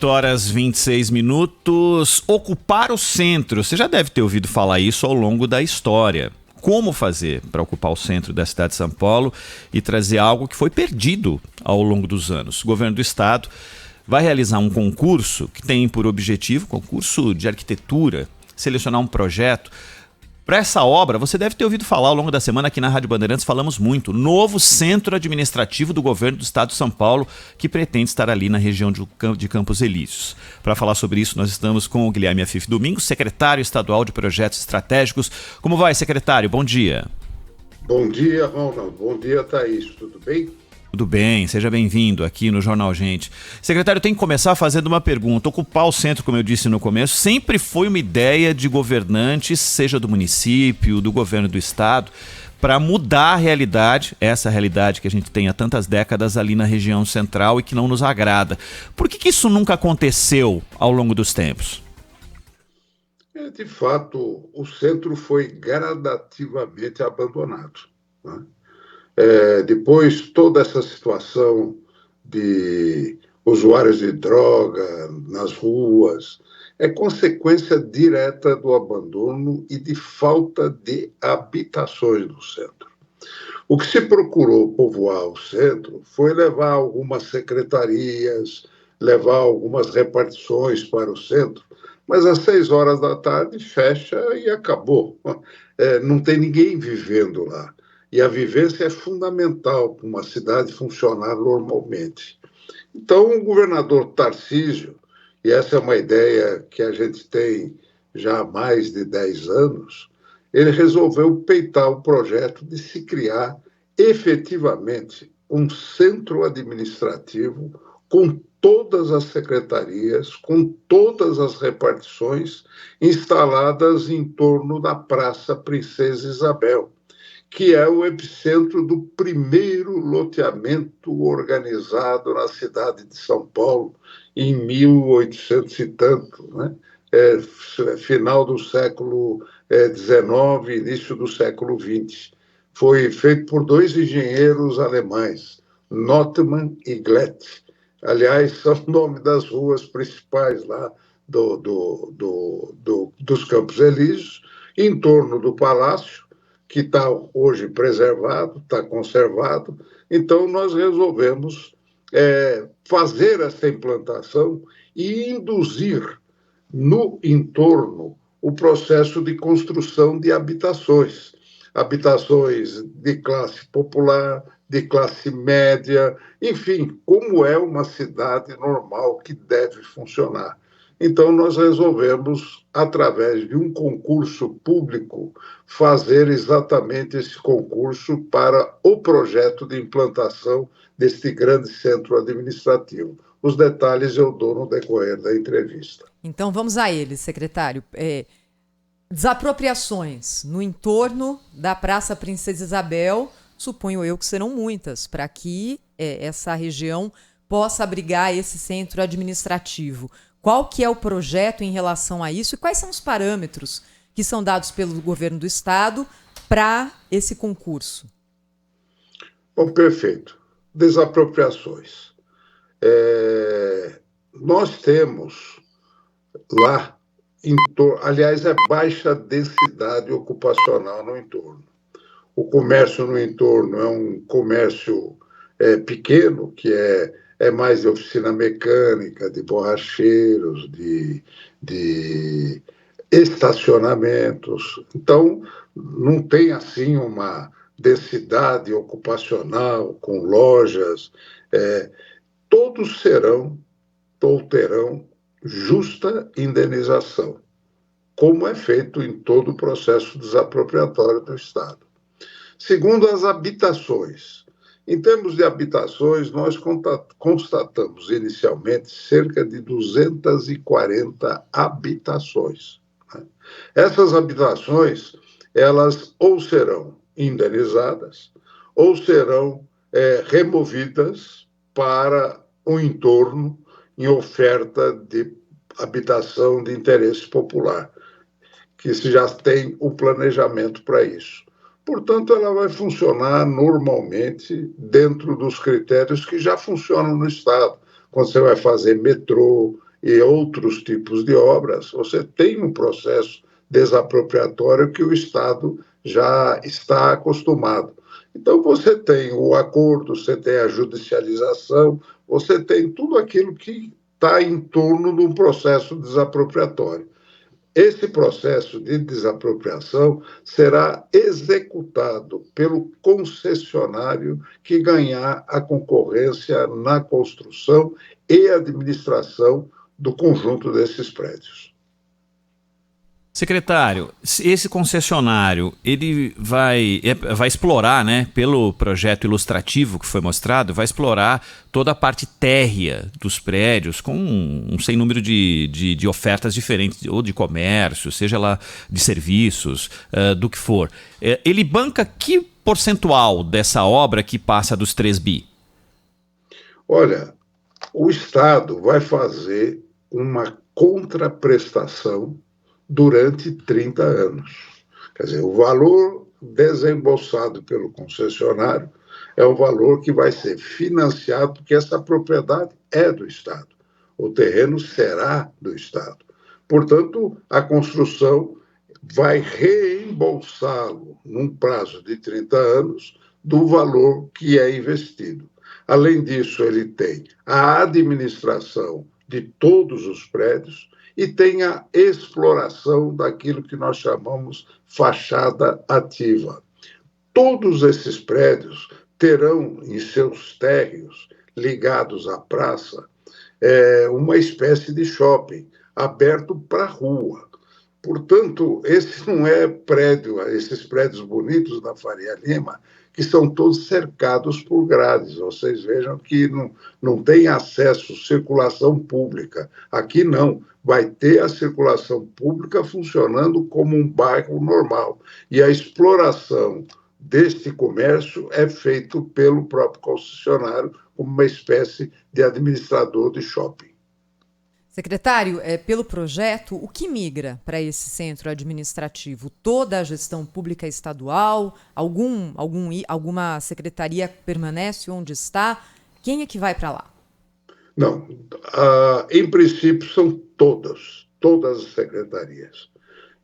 Horas 26 minutos. Ocupar o centro. Você já deve ter ouvido falar isso ao longo da história. Como fazer para ocupar o centro da cidade de São Paulo e trazer algo que foi perdido ao longo dos anos? O governo do estado vai realizar um concurso que tem por objetivo, concurso de arquitetura, selecionar um projeto. Para essa obra, você deve ter ouvido falar ao longo da semana aqui na Rádio Bandeirantes, falamos muito, novo centro administrativo do governo do estado de São Paulo, que pretende estar ali na região de Campos Elíseos. Para falar sobre isso, nós estamos com o Guilherme Afif Domingos, secretário estadual de projetos estratégicos. Como vai, secretário? Bom dia. Bom dia, Ronald. Bom dia, Thaís. Tudo bem? Tudo bem, seja bem-vindo aqui no Jornal Gente. Secretário, tem que começar fazendo uma pergunta. Ocupar o centro, como eu disse no começo, sempre foi uma ideia de governantes, seja do município, do governo do estado, para mudar a realidade, essa realidade que a gente tem há tantas décadas ali na região central e que não nos agrada. Por que isso nunca aconteceu ao longo dos tempos? De fato, o centro foi gradativamente abandonado, né? Depois, toda essa situação de usuários de droga nas ruas é consequência direta do abandono e de falta de habitações no centro. O que se procurou povoar o centro foi levar algumas secretarias, levar algumas repartições para o centro, mas às 6 horas da tarde fecha e acabou. Não tem ninguém vivendo lá. E a vivência é fundamental para uma cidade funcionar normalmente. Então, o governador Tarcísio, e essa é uma ideia que a gente tem já há mais de 10 anos, ele resolveu peitar o projeto de se criar efetivamente um centro administrativo com todas as secretarias, com todas as repartições instaladas em torno da Praça Princesa Isabel, que é o epicentro do primeiro loteamento organizado na cidade de São Paulo, em 1800 e tanto, né? Final do século XIX, início do século XX. Foi feito por 2 engenheiros alemães, Notman e Glett. Aliás, são o nome das ruas principais lá dos Campos Elíseos, em torno do palácio, que está hoje preservado, está conservado. Então, nós resolvemos fazer essa implantação e induzir no entorno o processo de construção de habitações. Habitações de classe popular, de classe média, enfim, como é uma cidade normal que deve funcionar. Então, nós resolvemos, através de um concurso público, fazer exatamente esse concurso para o projeto de implantação deste grande centro administrativo. Os detalhes eu dou no decorrer da entrevista. Então, vamos a eles, secretário. Desapropriações no entorno da Praça Princesa Isabel, suponho eu que serão muitas, para que essa região possa abrigar esse centro administrativo. Qual que é o projeto em relação a isso e quais são os parâmetros que são dados pelo governo do estado para esse concurso? Bom, perfeito. Desapropriações. Nós temos lá, aliás, é baixa densidade ocupacional no entorno. O comércio no entorno é um comércio pequeno, que é mais de oficina mecânica, de borracheiros, de estacionamentos. Então, não tem assim uma densidade ocupacional com lojas. Todos terão justa indenização, como é feito em todo o processo desapropriatório do Estado. Segundo, as habitações. Em termos de habitações, nós constatamos inicialmente cerca de 240 habitações. Essas habitações, elas ou serão indenizadas ou serão removidas para o entorno em oferta de habitação de interesse popular, que se já tem o planejamento para isso. Portanto, ela vai funcionar normalmente dentro dos critérios que já funcionam no Estado. Quando você vai fazer metrô, e outros tipos de obras, você tem um processo desapropriatório que o Estado já está acostumado. Então, você tem o acordo, você tem a judicialização, você tem tudo aquilo que está em torno de um processo desapropriatório. Esse processo de desapropriação será executado pelo concessionário que ganhar a concorrência na construção e administração do conjunto desses prédios. Secretário, esse concessionário, ele vai explorar, né, pelo projeto ilustrativo que foi mostrado, vai explorar toda a parte térrea dos prédios com um sem número de ofertas diferentes, ou de comércio, seja lá de serviços, do que for. Ele banca que percentual dessa obra que passa dos 3 bi? Olha, o Estado vai fazer uma contraprestação durante 30 anos. Quer dizer, o valor desembolsado pelo concessionário é um valor que vai ser financiado, porque essa propriedade é do Estado. O terreno será do Estado. Portanto, a construção vai reembolsá-lo, num prazo de 30 anos, do valor que é investido. Além disso, ele tem a administração de todos os prédios, e tem a exploração daquilo que nós chamamos fachada ativa. Todos esses prédios terão em seus térreos, ligados à praça, uma espécie de shopping aberto para a rua. Portanto, esse não é prédio, esses prédios bonitos da Faria Lima, que são todos cercados por grades. Vocês vejam que não tem acesso, circulação pública. Aqui não, vai ter a circulação pública funcionando como um bairro normal. E a exploração deste comércio é feito pelo próprio concessionário como uma espécie de administrador de shopping. Secretário, pelo projeto, o que migra para esse centro administrativo? Toda a gestão pública estadual? Alguma secretaria permanece onde está? Quem é que vai para lá? Não, em princípio são todas as secretarias.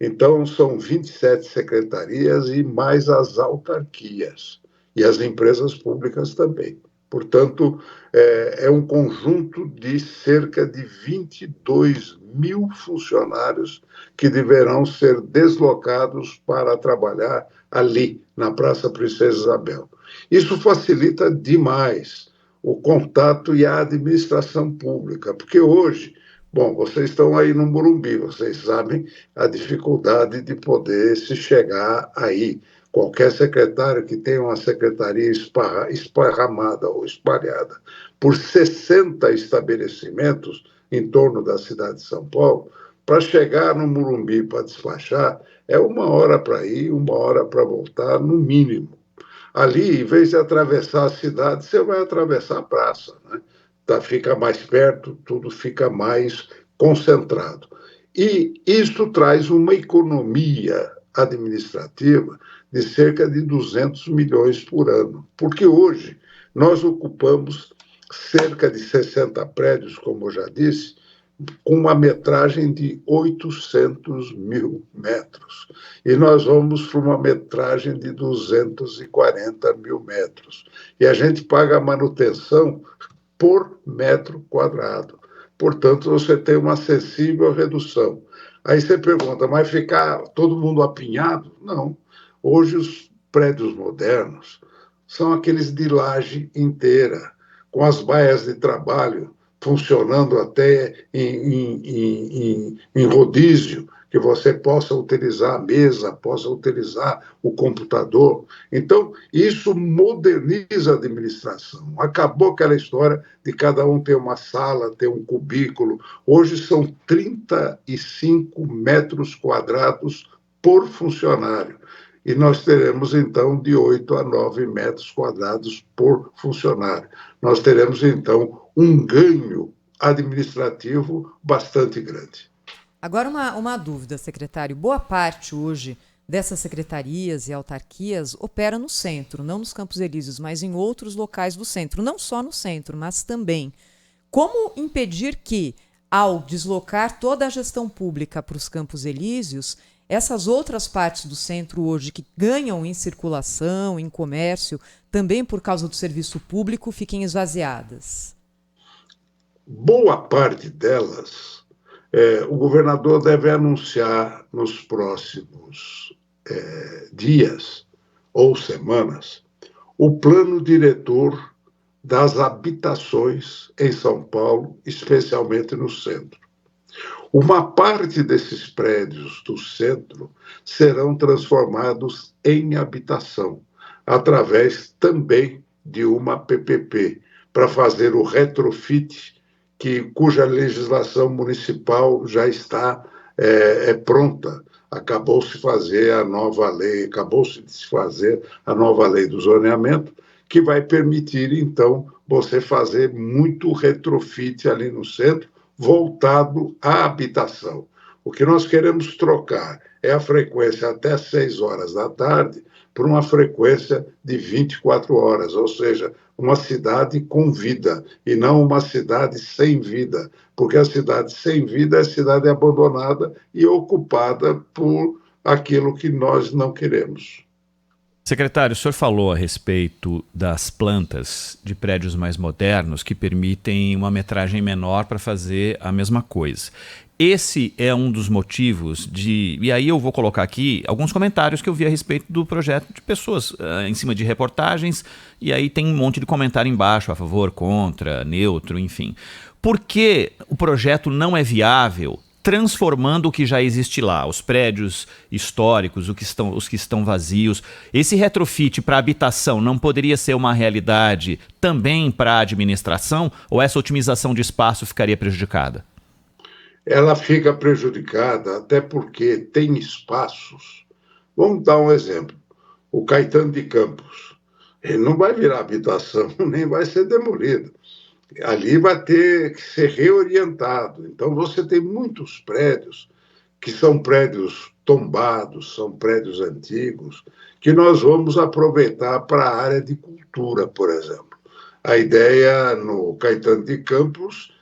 Então, são 27 secretarias e mais as autarquias e as empresas públicas também. Portanto, é um conjunto de cerca de 22 mil funcionários que deverão ser deslocados para trabalhar ali, na Praça Princesa Isabel. Isso facilita demais o contato e a administração pública, porque hoje, bom, vocês estão aí no Morumbi, vocês sabem a dificuldade de poder se chegar aí. Qualquer secretário que tenha uma secretaria esparramada ou espalhada por 60 estabelecimentos em torno da cidade de São Paulo, para chegar no Morumbi para despachar, é 1 hora para ir, 1 hora para voltar, no mínimo. Ali, em vez de atravessar a cidade, você vai atravessar a praça, né? Fica mais perto, tudo fica mais concentrado. E isso traz uma economia administrativa de cerca de 200 milhões por ano, porque hoje nós ocupamos cerca de 60 prédios, como eu já disse, com uma metragem de 800 mil metros. E nós vamos para uma metragem de 240 mil metros. E a gente paga a manutenção por metro quadrado. Portanto, você tem uma sensível redução. Aí você pergunta, mas ficar todo mundo apinhado? Não. Hoje os prédios modernos são aqueles de laje inteira, com as baias de trabalho funcionando até em rodízio, que você possa utilizar a mesa, possa utilizar o computador. Então, isso moderniza a administração. Acabou aquela história de cada um ter uma sala, ter um cubículo. Hoje são 35 metros quadrados por funcionário. E nós teremos, então, de 8 a 9 metros quadrados por funcionário. Nós teremos, então, um ganho administrativo bastante grande. Agora, uma dúvida, secretário. Boa parte hoje dessas secretarias e autarquias opera no centro, não nos Campos Elíseos, mas em outros locais do centro. Não só no centro, mas também. Como impedir que ao deslocar toda a gestão pública para os Campos Elíseos, essas outras partes do centro hoje que ganham em circulação, em comércio, também por causa do serviço público, fiquem esvaziadas? Boa parte delas, o governador deve anunciar nos próximos dias ou semanas o plano diretor das habitações em São Paulo, especialmente no centro. Uma parte desses prédios do centro serão transformados em habitação, através também de uma PPP, para fazer o retrofit, cuja legislação municipal já está pronta. Acabou-se de fazer a nova lei do zoneamento, que vai permitir, então, você fazer muito retrofit ali no centro, voltado à habitação. O que nós queremos trocar é a frequência até 6 horas da tarde por uma frequência de 24 horas, ou seja, uma cidade com vida e não uma cidade sem vida, porque a cidade sem vida é cidade abandonada e ocupada por aquilo que nós não queremos. Secretário, o senhor falou a respeito das plantas de prédios mais modernos que permitem uma metragem menor para fazer a mesma coisa. Esse é um dos motivos e aí eu vou colocar aqui alguns comentários que eu vi a respeito do projeto de pessoas em cima de reportagens, e aí tem um monte de comentário embaixo, a favor, contra, neutro, enfim. Por que o projeto não é viável transformando o que já existe lá, os prédios históricos, os que estão vazios? Esse retrofit para habitação não poderia ser uma realidade também para a administração, ou essa otimização de espaço ficaria prejudicada? Ela fica prejudicada até porque tem espaços. Vamos dar um exemplo. O Caetano de Campos. Ele não vai virar habitação, nem vai ser demolido. Ali vai ter que ser reorientado. Então, você tem muitos prédios que são prédios tombados, são prédios antigos, que nós vamos aproveitar para a área de cultura, por exemplo. A ideia no Caetano de Campos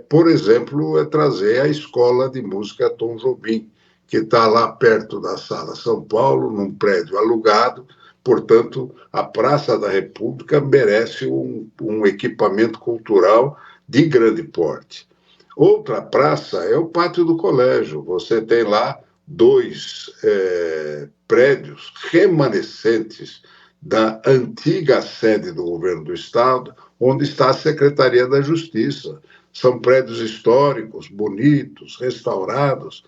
por exemplo, é trazer a Escola de Música Tom Jobim, que está lá perto da Sala São Paulo, num prédio alugado. Portanto, a Praça da República merece um equipamento cultural de grande porte. Outra praça é o Pátio do Colégio. Você tem lá 2 prédios remanescentes da antiga sede do governo do Estado, onde está a Secretaria da Justiça. São prédios históricos, bonitos, restaurados.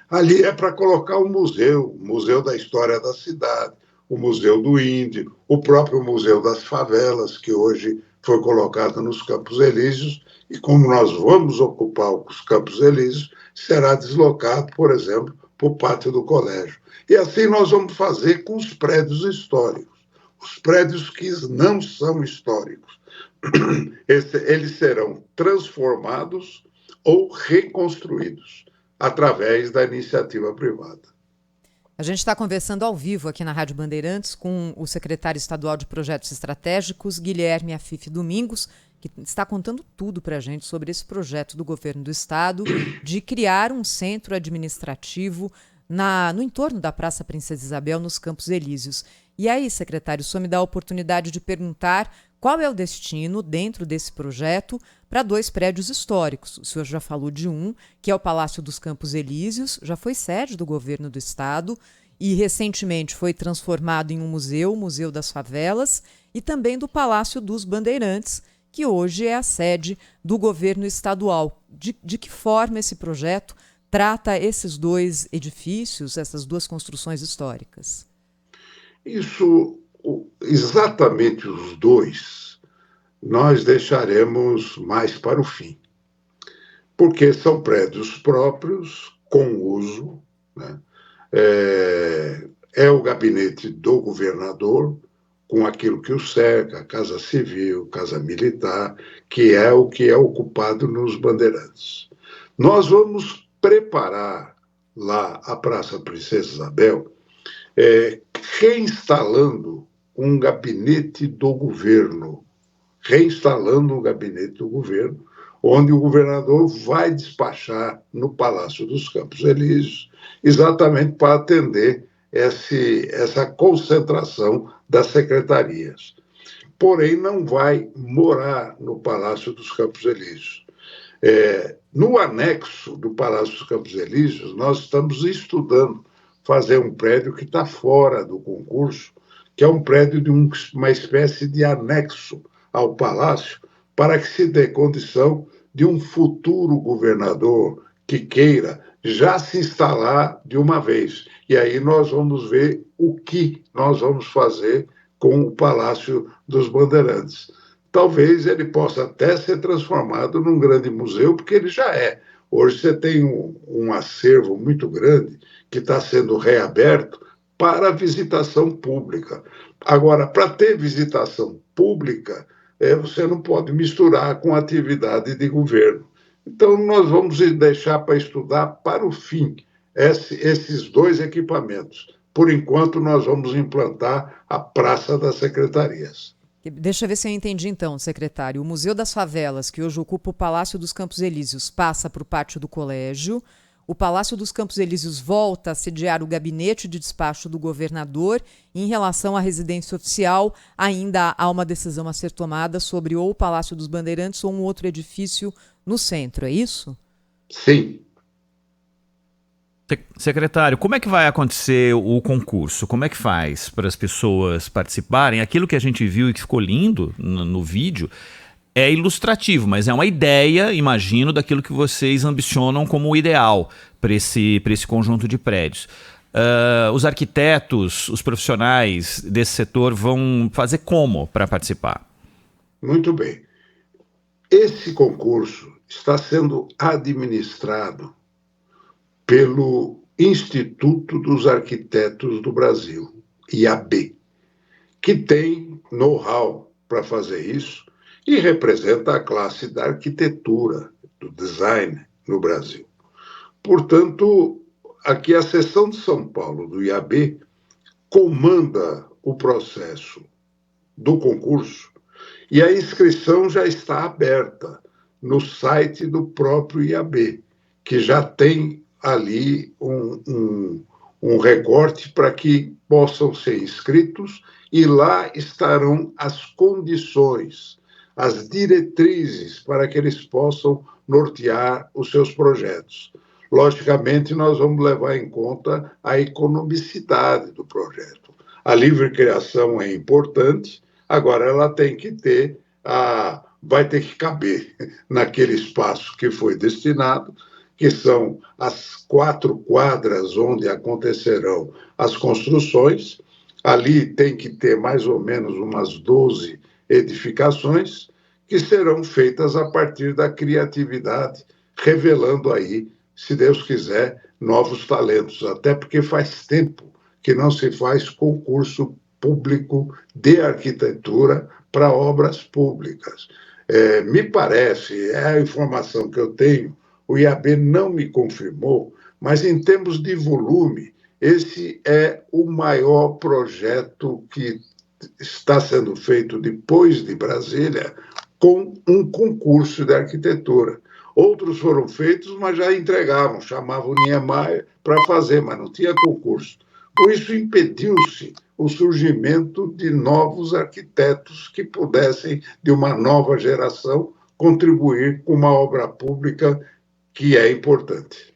Ali é para colocar o Museu da História da Cidade, o Museu do Índio, o próprio Museu das Favelas, que hoje foi colocado nos Campos Elíseos, e como nós vamos ocupar os Campos Elíseos, será deslocado, por exemplo, para o Pátio do Colégio. E assim nós vamos fazer com os prédios históricos. Os prédios que não são históricos, eles serão transformados ou reconstruídos através da iniciativa privada. A gente está conversando ao vivo aqui na Rádio Bandeirantes com o secretário estadual de Projetos Estratégicos, Guilherme Afife Domingos, que está contando tudo para a gente sobre esse projeto do governo do estado de criar um centro administrativo no entorno da Praça Princesa Isabel, nos Campos Elíseos. E aí, secretário, o senhor me dá a oportunidade de perguntar qual é o destino, dentro desse projeto, para 2 prédios históricos. O senhor já falou de um, que é o Palácio dos Campos Elíseos, já foi sede do governo do estado e recentemente foi transformado em um museu, o Museu das Favelas, e também do Palácio dos Bandeirantes, que hoje é a sede do governo estadual. De que forma esse projeto trata esses 2 edifícios, essas 2 construções históricas? Isso, exatamente os 2, nós deixaremos mais para o fim, porque são prédios próprios, com uso, né? É o gabinete do governador, com aquilo que o cerca, Casa Civil, Casa Militar, que é o que é ocupado nos Bandeirantes. Nós vamos preparar lá a Praça Princesa Isabel, reinstalando um gabinete do governo, onde o governador vai despachar no Palácio dos Campos Elíseos, exatamente para atender essa concentração das secretarias. Porém, não vai morar no Palácio dos Campos Elíseos. No anexo do Palácio dos Campos Elíseos, nós estamos estudando fazer um prédio que está fora do concurso, que é um prédio de uma espécie de anexo ao palácio, para que se dê condição de um futuro governador que queira já se instalar de uma vez. E aí nós vamos ver o que nós vamos fazer com o Palácio dos Bandeirantes. Talvez ele possa até ser transformado num grande museu, porque ele já é. Hoje você tem um acervo muito grande que está sendo reaberto para visitação pública. Agora, para ter visitação pública, você não pode misturar com atividade de governo. Então, nós vamos deixar para estudar para o fim esses dois equipamentos. Por enquanto, nós vamos implantar a Praça das Secretarias. Deixa eu ver se eu entendi então, secretário. O Museu das Favelas, que hoje ocupa o Palácio dos Campos Elíseos, passa para o pátio do colégio. O Palácio dos Campos Elíseos volta a sediar o gabinete de despacho do governador. Em relação à residência oficial, ainda há uma decisão a ser tomada sobre ou o Palácio dos Bandeirantes ou um outro edifício no centro, é isso? Sim. Secretário, como é que vai acontecer o concurso? Como é que faz para as pessoas participarem? Aquilo que a gente viu e que ficou lindo no vídeo é ilustrativo, mas é uma ideia, imagino, daquilo que vocês ambicionam como o ideal para esse conjunto de prédios. Os arquitetos, os profissionais desse setor vão fazer como para participar? Muito bem. Esse concurso está sendo administrado pelo Instituto dos Arquitetos do Brasil, IAB, que tem know-how para fazer isso e representa a classe da arquitetura, do design no Brasil. Portanto, aqui a seção de São Paulo do IAB comanda o processo do concurso e a inscrição já está aberta no site do próprio IAB, que já tem ali um recorte para que possam ser inscritos e lá estarão as condições, as diretrizes para que eles possam nortear os seus projetos. Logicamente, nós vamos levar em conta a economicidade do projeto. A livre criação é importante, agora ela tem que vai ter que caber naquele espaço que foi destinado, que são as 4 quadras onde acontecerão as construções. Ali tem que ter mais ou menos umas 12 edificações que serão feitas a partir da criatividade, revelando aí, se Deus quiser, novos talentos. Até porque faz tempo que não se faz concurso público de arquitetura para obras públicas. Me parece, é a informação que eu tenho, o IAB não me confirmou, mas em termos de volume, esse é o maior projeto que está sendo feito depois de Brasília com um concurso de arquitetura. Outros foram feitos, mas já entregavam, chamavam o Niemeyer para fazer, mas não tinha concurso. Com isso, impediu-se o surgimento de novos arquitetos que pudessem, de uma nova geração, contribuir com uma obra pública que é importante.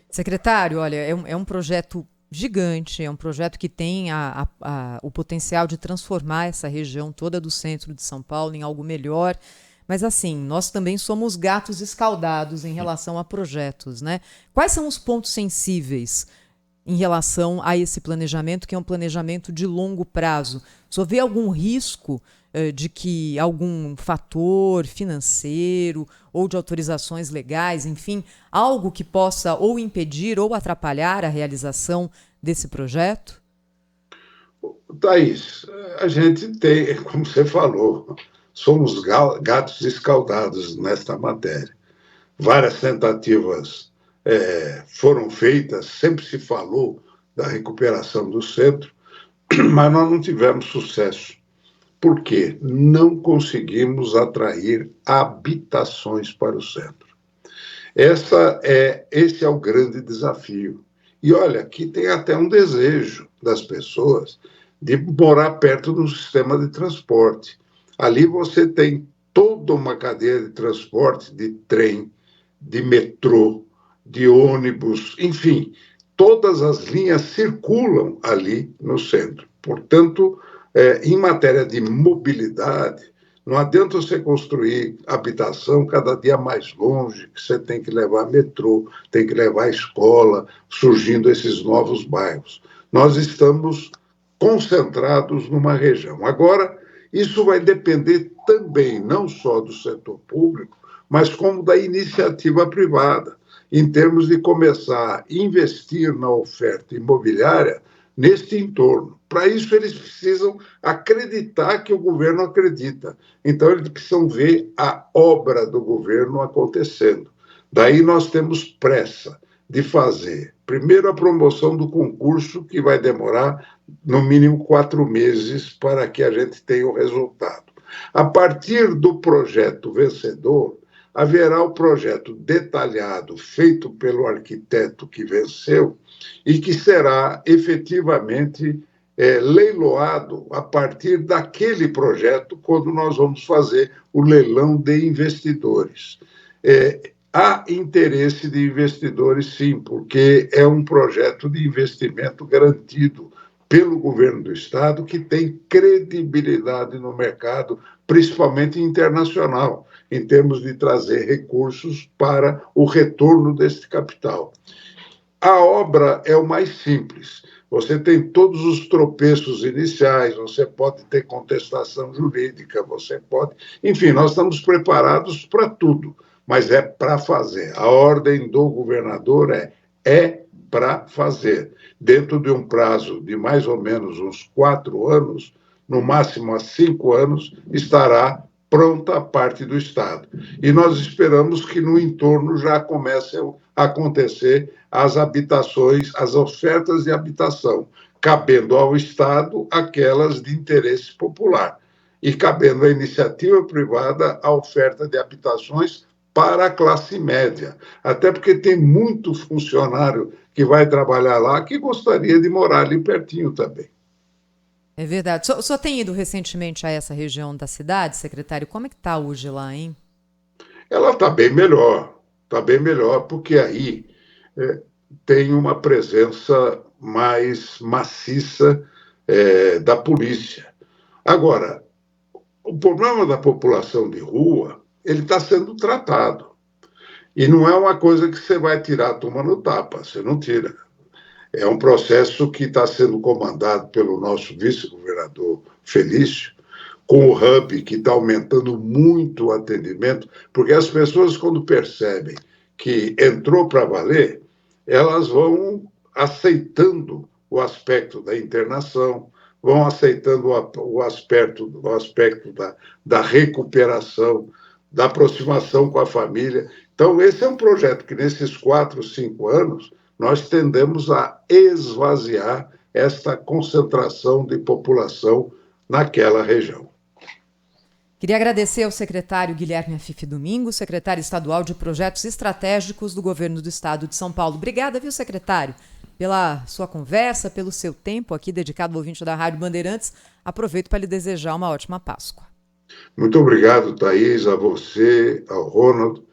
Secretário, olha, é um projeto gigante, é um projeto que tem o potencial de transformar essa região toda do centro de São Paulo em algo melhor, mas assim, nós também somos gatos escaldados em relação a projetos, né? Quais são os pontos sensíveis em relação a esse planejamento, que é um planejamento de longo prazo? O senhor vê algum risco de que algum fator financeiro ou de autorizações legais, enfim, algo que possa ou impedir ou atrapalhar a realização desse projeto? Thaís, a gente tem, como você falou, somos gatos escaldados nesta matéria. Várias tentativas foram feitas, sempre se falou da recuperação do centro, mas nós não tivemos sucesso. Por quê? Não conseguimos atrair habitações para o centro. Esse é o grande desafio. E olha, aqui tem até um desejo das pessoas de morar perto do sistema de transporte. Ali você tem toda uma cadeia de transporte, de trem, de metrô, de ônibus, enfim, todas as linhas circulam ali no centro. Portanto, em matéria de mobilidade, não adianta você construir habitação cada dia mais longe, que você tem que levar metrô, tem que levar escola, surgindo esses novos bairros. Nós estamos concentrados numa região. Agora, isso vai depender também não só do setor público, mas como da iniciativa privada, em termos de começar a investir na oferta imobiliária neste entorno. Para isso, eles precisam acreditar que o governo acredita. Então, eles precisam ver a obra do governo acontecendo. Daí nós temos pressa de fazer, primeiro, a promoção do concurso, que vai demorar, no mínimo, 4 meses para que a gente tenha o resultado. A partir do projeto vencedor, haverá o projeto detalhado feito pelo arquiteto que venceu e que será efetivamente leiloado a partir daquele projeto, quando nós vamos fazer o leilão de investidores. Há interesse de investidores, sim, porque é um projeto de investimento garantido pelo governo do Estado, que tem credibilidade no mercado, principalmente internacional, em termos de trazer recursos para o retorno deste capital. A obra é o mais simples. Você tem todos os tropeços iniciais, você pode ter contestação jurídica, você pode... Enfim, nós estamos preparados para tudo, mas é para fazer. A ordem do governador é para fazer. Dentro de um prazo de mais ou menos uns 4 anos, no máximo a 5 anos, estará pronta a parte do Estado. E nós esperamos que no entorno já comecem a acontecer as habitações, as ofertas de habitação, cabendo ao Estado aquelas de interesse popular e cabendo à iniciativa privada a oferta de habitações para a classe média. Até porque tem muito funcionário que vai trabalhar lá que gostaria de morar ali pertinho também. É verdade. O senhor tem ido recentemente a essa região da cidade, secretário? Como é que está hoje lá, hein? Ela está bem melhor, porque aí tem uma presença mais maciça da polícia. Agora, o problema da população de rua, ele está sendo tratado. E não é uma coisa que você vai tirar a turma no tapa, você não tira. É um processo que está sendo comandado pelo nosso vice-governador Felício, com o Hub, que está aumentando muito o atendimento, porque as pessoas, quando percebem que entrou para valer, elas vão aceitando o aspecto da internação, vão aceitando o aspecto da recuperação, da aproximação com a família. Então, esse é um projeto que, nesses 4, 5 anos, nós tendemos a esvaziar esta concentração de população naquela região. Queria agradecer ao secretário Guilherme Afife Domingos, secretário estadual de Projetos Estratégicos do Governo do Estado de São Paulo. Obrigada, viu, secretário, pela sua conversa, pelo seu tempo aqui dedicado ao ouvinte da Rádio Bandeirantes. Aproveito para lhe desejar uma ótima Páscoa. Muito obrigado, Thaís, a você, ao Ronald,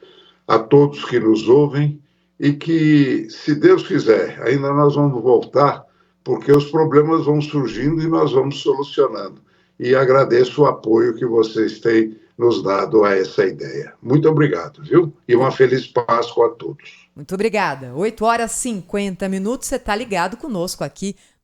a todos que nos ouvem e que, se Deus quiser, ainda nós vamos voltar, porque os problemas vão surgindo e nós vamos solucionando. E agradeço o apoio que vocês têm nos dado a essa ideia. Muito obrigado, viu? E uma feliz Páscoa a todos. Muito obrigada. 8h50. Você está ligado conosco aqui no